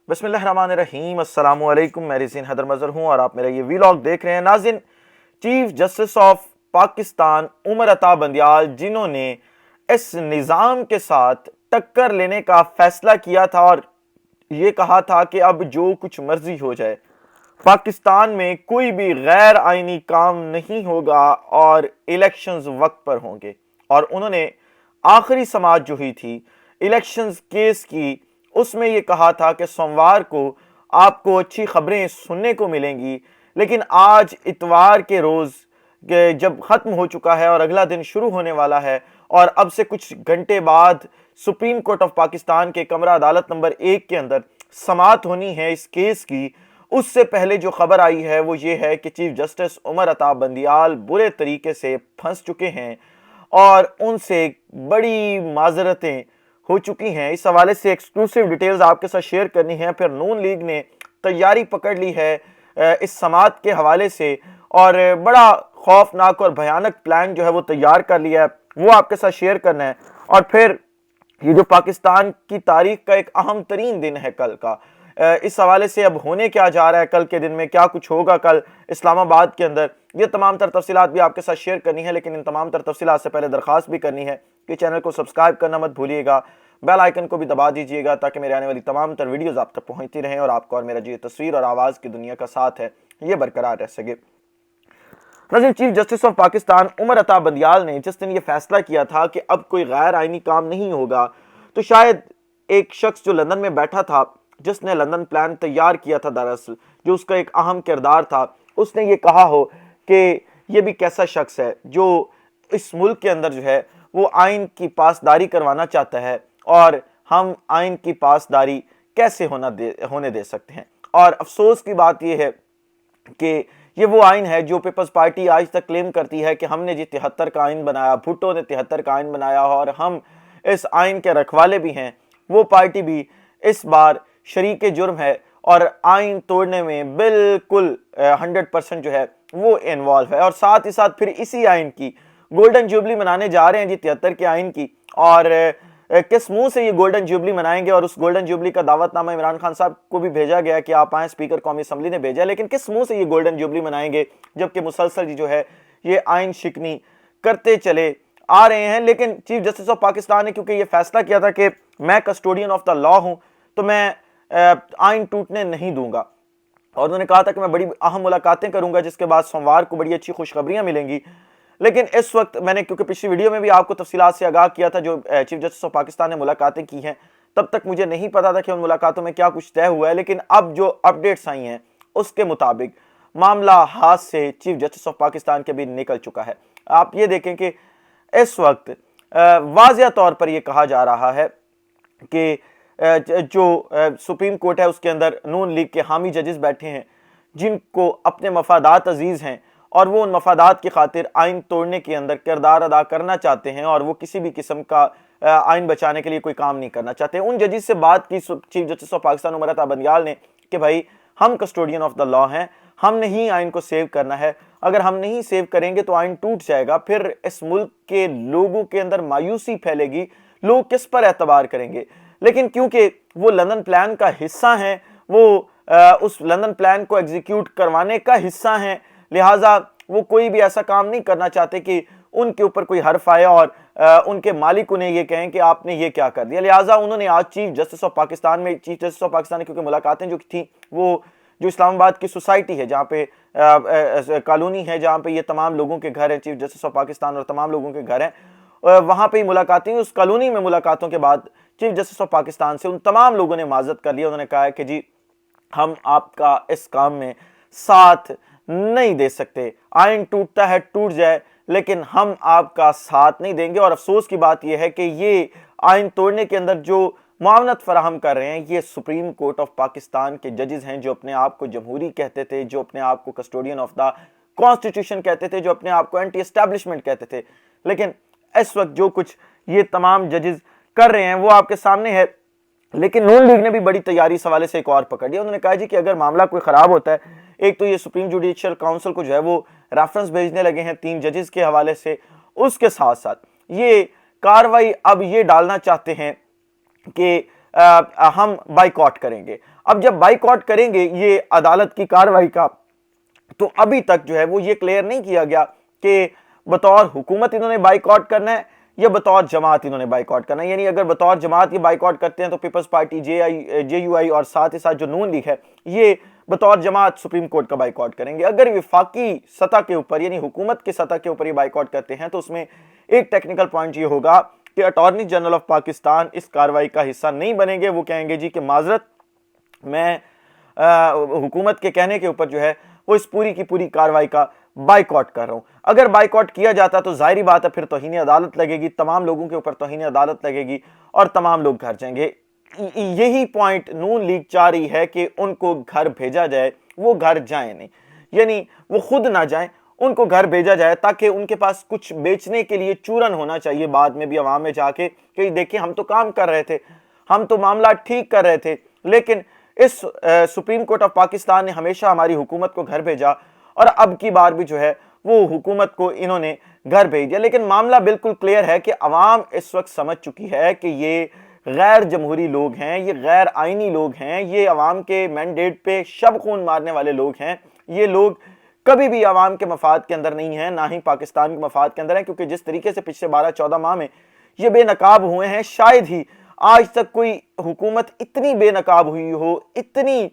بسم اللہ الرحمن الرحیم، السلام علیکم، میں رزین حیدر مظہر ہوں اور آپ میرا یہ ویلاگ دیکھ رہے ہیں۔ ناظرین، chief justice of Pakistan Umar Ata Bandial, جنہوں نے اس نظام کے ساتھ ٹکر لینے کا فیصلہ کیا تھا اور یہ کہا تھا کہ اب جو کچھ مرضی ہو جائے، پاکستان میں کوئی بھی غیر آئینی کام نہیں ہوگا اور الیکشنز وقت پر ہوں گے، اور انہوں نے آخری سماعت جو ہوئی تھی الیکشنز کیس کی، اس میں یہ کہا تھا کہ سوموار کو آپ کو اچھی خبریں سننے کو ملیں گی، لیکن آج اتوار کے روز جب ختم ہو چکا ہے اور اگلا دن شروع ہونے والا ہے، اور اب سے کچھ گھنٹے بعد سپریم کورٹ آف پاکستان کے کمرہ عدالت نمبر 1 کے اندر سماعت ہونی ہے اس کیس کی، اس سے پہلے جو خبر آئی ہے وہ یہ ہے کہ چیف جسٹس عمر عطا بندیال برے طریقے سے پھنس چکے ہیں اور ان سے بڑی معذرتیں ہو چکی ہیں۔ اس حوالے سے ایکسکلوسیو ڈیٹیلز آپ کے ساتھ شیئر کرنی ہے۔ پھر نون لیگ نے تیاری پکڑ لی ہے اس سماعت کے حوالے سے، اور بڑا خوفناک اور بھیانک پلان جو ہے وہ تیار کر لیا ہے، وہ آپ کے ساتھ شیئر کرنا ہے۔ اور پھر یہ جو پاکستان کی تاریخ کا ایک اہم ترین دن ہے کل کا، اس حوالے سے اب ہونے کیا جا رہا ہے، کل کے دن میں کیا کچھ ہوگا کل اسلام آباد کے اندر، یہ تمام تر تفصیلات بھی آپ کے ساتھ شیئر کرنی ہے۔ لیکن ان تمام تر تفصیلات سے پہلے درخواست بھی کرنی ہے کہ چینل کو سبسکرائب کرنا مت بھولیے گا، بیل آئیکن کو بھی دبا دیجیے گا تاکہ میرے آنے والی تمام تر ویڈیوز آپ تک پہنچتی رہیں اور آپ کو اور میرا جو تصویر اور آواز کی دنیا کا ساتھ ہے یہ برقرار رہ سکے۔ ناظرین، chief justice of Pakistan Umar Ata Bandial نے جس دن یہ فیصلہ کیا تھا کہ اب کوئی غیر آئینی کام نہیں ہوگا، تو شاید ایک شخص جو لندن میں بیٹھا تھا، جس نے لندن پلان تیار کیا تھا، دراصل جو اس کا ایک اہم کردار تھا، اس نے یہ کہا ہو کہ یہ بھی کیسا شخص ہے جو اس ملک کے اندر جو ہے وہ آئین کی پاسداری کروانا چاہتا ہے، اور ہم آئین کی پاسداری کیسے ہونے دے سکتے ہیں۔ اور افسوس کی بات یہ ہے کہ یہ وہ آئین ہے جو پیپلز پارٹی آج تک کلیم کرتی ہے کہ ہم نے جی 73 کا آئین بنایا، بھٹو نے 73 کا آئین بنایا اور ہم اس آئین کے رکھوالے بھی ہیں، وہ پارٹی بھی اس بار شریک جرم ہے اور آئین توڑنے میں بالکل 100% جو ہے وہ انوالو ہے، اور ساتھ ہی ساتھ پھر اسی آئین کی گولڈن جوبلی منانے جا رہے ہیں جی 73 کے آئین کی، اور کس منہ سے یہ گولڈن جوبلی منائیں گے؟ اور اس گولڈن جوبلی کا دعوت نامہ عمران خان صاحب کو بھی بھیجا گیا کہ آپ آئیں، اسپیکر قومی اسمبلی نے بھیجا، لیکن کس منہ سے یہ گولڈن جوبلی منائیں گے جبکہ مسلسل جو ہے یہ آئین شکنی کرتے چلے آ رہے ہیں۔ لیکن چیف جسٹس آف پاکستان نے کیونکہ یہ فیصلہ کیا تھا کہ میں کسٹوڈین آف دا لا ہوں، تو میں آئین ٹوٹنے نہیں دوں گا، اور انہوں نے کہا تھا کہ میں بڑی اہم ملاقاتیں کروں گا جس کے بعد سوموار کو بڑی اچھی خوشخبریاں ملیں گی۔ لیکن اس وقت میں نے کیونکہ پچھلی ویڈیو میں بھی آپ کو تفصیلات سے آگاہ کیا تھا جو چیف جسٹس آف پاکستان نے ملاقاتیں کی ہیں، تب تک مجھے نہیں پتا تھا کہ ان ملاقاتوں میں کیا کچھ طے ہوا ہے، لیکن اب جو اپڈیٹس آئی ہیں اس کے مطابق معاملہ ہاتھ سے چیف جسٹس آف پاکستان کے بھی نکل چکا ہے۔ آپ یہ دیکھیں کہ اس وقت واضح طور پر یہ کہا جا رہا ہے کہ جو سپریم کورٹ ہے اس کے اندر نون لیگ کے حامی ججز بیٹھے ہیں جن کو اپنے مفادات عزیز ہیں، اور وہ ان مفادات کی خاطر آئین توڑنے کے اندر کردار ادا کرنا چاہتے ہیں، اور وہ کسی بھی قسم کا آئین بچانے کے لیے کوئی کام نہیں کرنا چاہتے۔ ان ججز سے بات کی chief justice of Pakistan Umar Ata Bandial نے کہ بھائی ہم کسٹوڈین آف دا لا ہیں، ہم نے ہی آئین کو سیو کرنا ہے، اگر ہم نہیں سیو کریں گے تو آئین ٹوٹ جائے گا، پھر اس ملک کے لوگوں کے اندر مایوسی پھیلے گی، لوگ کس پر اعتبار کریں گے۔ لیکن کیونکہ وہ لندن پلان کا حصہ ہیں، وہ اس لندن پلان کو ایگزیکیوٹ کروانے کا حصہ ہیں، لہٰذا وہ کوئی بھی ایسا کام نہیں کرنا چاہتے کہ ان کے اوپر کوئی حرف آئے اور ان کے مالک انہیں یہ کہیں کہ آپ نے یہ کیا کر دیا۔ لہٰذا انہوں نے آج چیف جسٹس آف پاکستان میں چیف جسٹس آف پاکستان نے کیونکہ ملاقاتیں جو تھیں وہ جو اسلام آباد کی سوسائٹی ہے جہاں پہ کالونی ہے جہاں پہ یہ تمام لوگوں کے گھر ہیں، چیف جسٹس آف پاکستان اور تمام لوگوں کے گھر ہیں، وہاں پہ ملاقاتیں، اس کالونی میں ملاقاتوں کے بعد چیف جسٹس آف پاکستان سے ان تمام لوگوں نے معذرت کر لیا۔ انہوں نے کہا ہے کہ جی ہم آپ کا اس کام میں ساتھ نہیں دے سکتے، آئین ٹوٹتا ہے ٹوٹ جائے لیکن ہم آپ کا ساتھ نہیں دیں گے۔ اور افسوس کی بات یہ ہے کہ یہ آئین توڑنے کے اندر جو معاونت فراہم کر رہے ہیں یہ سپریم کورٹ آف پاکستان کے ججز ہیں، جو اپنے آپ کو جمہوری کہتے تھے، جو اپنے آپ کو کسٹوڈین آف دا کانسٹیٹیوشن کہتے تھے، جو اپنے آپ کو اینٹی اسٹیبلشمنٹ کہتے تھے۔ لیکن اس وقت جو کچھ یہ تمام ججز کر رہے ہیں وہ آپ کے سامنے ہے۔ لیکن نون لیگ نے بھی بڑی تیاری اس حوالے سے ایک اور پکڑ لیا۔ انہوں نے کہا جی کہ اگر معاملہ کوئی خراب ہوتا ہے، ایک تو یہ سپریم جوڈیشل کاؤنسل کو جو ہے وہ ریفرنس بھیجنے لگے ہیں 3 ججز کے حوالے سے، اس کے ساتھ ساتھ یہ کاروائی اب یہ ڈالنا چاہتے ہیں کہ ہم بائیکاٹ کریں گے، اب جب بائیکاٹ کریں گے یہ عدالت کی کارروائی کا، تو ابھی تک جو ہے وہ یہ کلیئر نہیں کیا گیا کہ بطور حکومت انہوں نے بائیکاٹ کرنا ہے یا بطور جماعت انہوں نے بائیکاٹ کرنا ہے. یعنی اگر بطور جماعت یہ بائیکاٹ کرتے ہیں تو پیپلز پارٹی، جے یو آئی اور ساتھ ہی ساتھ جو نون لیگ ہے یہ بطور جماعت سپریم کورٹ کا بائیکاٹ کریں گے. اگر وفاقی سطح کے اوپر یعنی حکومت کی سطح کے اوپر یہ بائیکاٹ کرتے ہیں تو اس میں ایک ٹیکنیکل پوائنٹ یہ ہوگا کہ اٹارنی جنرل آف پاکستان اس کارروائی کا حصہ نہیں بنیں گے. وہ کہیں گے جی کہ معذرت، میں حکومت کے کہنے کے اوپر جو ہے وہ اس پوری کی پوری کارروائی کا بائیکاٹ کر رہا ہوں. اگر بائیکاٹ کیا جاتا تو ظاہری بات ہے پھر توہین عدالت لگے گی، تمام لوگوں کے اوپر توہین عدالت لگے گی اور تمام لوگ گھر جائیں گے. یہی پوائنٹ نون لیگ چاہ رہی ہے کہ ان کو گھر بھیجا جائے، وہ گھر جائیں نہیں، یعنی وہ خود نہ جائیں، ان کو گھر بھیجا جائے تاکہ ان کے پاس کچھ بیچنے کے لیے چورن ہونا چاہیے بعد میں بھی عوام میں جا کے کہ دیکھیں ہم تو کام کر رہے تھے، ہم تو معاملات ٹھیک کر رہے تھے، لیکن اس سپریم کورٹ آف پاکستان نے ہمیشہ ہماری حکومت کو گھر بھیجا اور اب کی بار بھی جو ہے وہ حکومت کو انہوں نے گھر بھیج دیا. لیکن معاملہ بالکل کلیئر ہے کہ عوام اس وقت سمجھ چکی ہے کہ یہ غیر جمہوری لوگ ہیں، یہ غیر آئینی لوگ ہیں، یہ عوام کے مینڈیٹ پہ شب خون مارنے والے لوگ ہیں. یہ لوگ کبھی بھی عوام کے مفاد کے اندر نہیں ہیں، نہ ہی پاکستان کے مفاد کے اندر ہیں، کیونکہ جس طریقے سے پچھلے 12-14 ماہ میں یہ بے نقاب ہوئے ہیں شاید ہی آج تک کوئی حکومت اتنی بے نقاب ہوئی ہو، اتنی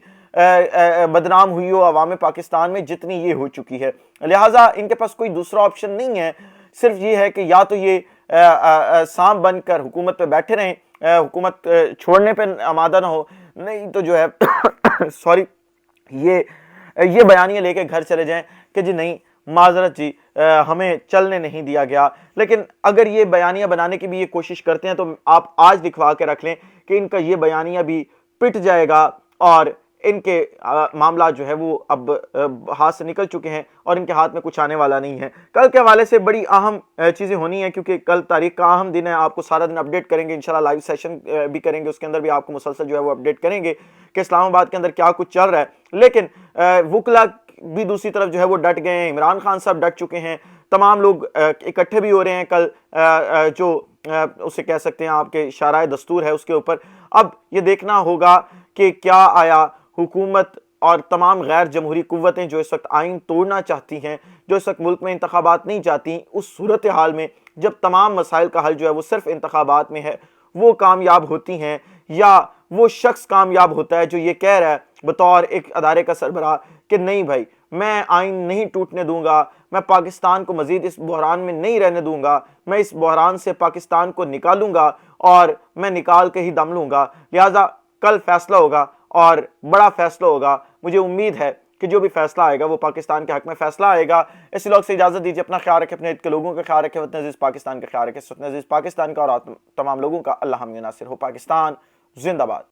بدنام ہوئی ہو عوام پاکستان میں جتنی یہ ہو چکی ہے. لہٰذا ان کے پاس کوئی دوسرا آپشن نہیں ہے، صرف یہ ہے کہ یا تو یہ سانپ بن کر حکومت پہ بیٹھے رہیں، حکومت چھوڑنے پہ آمادہ نہ ہو، نہیں تو جو ہے سوری یہ بیانیہ لے کے گھر چلے جائیں کہ جی نہیں معذرت جی ہمیں چلنے نہیں دیا گیا. لیکن اگر یہ بیانیہ بنانے کی بھی یہ کوشش کرتے ہیں تو آپ آج لکھوا کے رکھ لیں کہ ان کا یہ بیانیہ بھی پٹ جائے گا اور ان کے معاملات جو ہے وہ اب ہاتھ سے نکل چکے ہیں اور ان کے ہاتھ میں کچھ آنے والا نہیں ہے. کل کے حوالے سے بڑی اہم چیزیں ہونی ہیں کیونکہ کل تاریخ کا اہم دن ہے. آپ کو سارا دن اپڈیٹ کریں گے، انشاءاللہ لائیو سیشن بھی کریں گے، اس کے اندر بھی آپ کو مسلسل جو ہے وہ اپڈیٹ کریں گے کہ اسلام آباد کے اندر کیا کچھ چل رہا ہے. لیکن وکلا بھی دوسری طرف جو ہے وہ ڈٹ گئے ہیں، عمران خان صاحب ڈٹ چکے ہیں، تمام لوگ اکٹھے بھی ہو رہے ہیں کل جو اسے کہہ سکتے ہیں آپ کے شارع دستور ہے اس کے اوپر. اب یہ دیکھنا ہوگا کہ کیا آیا حکومت اور تمام غیر جمہوری قوتیں جو اس وقت آئین توڑنا چاہتی ہیں، جو اس وقت ملک میں انتخابات نہیں چاہتی، اس صورتحال میں جب تمام مسائل کا حل جو ہے وہ صرف انتخابات میں ہے، وہ کامیاب ہوتی ہیں یا وہ شخص کامیاب ہوتا ہے جو یہ کہہ رہا ہے بطور ایک ادارے کا سربراہ کہ نہیں بھائی میں آئین نہیں ٹوٹنے دوں گا، میں پاکستان کو مزید اس بحران میں نہیں رہنے دوں گا، میں اس بحران سے پاکستان کو نکالوں گا اور میں نکال کے ہی دم لوں گا. لہٰذا کل فیصلہ ہوگا اور بڑا فیصلہ ہوگا. مجھے امید ہے کہ جو بھی فیصلہ آئے گا وہ پاکستان کے حق میں فیصلہ آئے گا. اسی لوگ سے اجازت دیجیے، اپنا خیال رکھیں، اپنے کے لوگوں کا خیال رکھیں، وطن عزیز پاکستان کا خیال رکھیں، وطن عزیز پاکستان کا اور تمام لوگوں کا اللہ حامی ناصر ہو. پاکستان زندہ باد.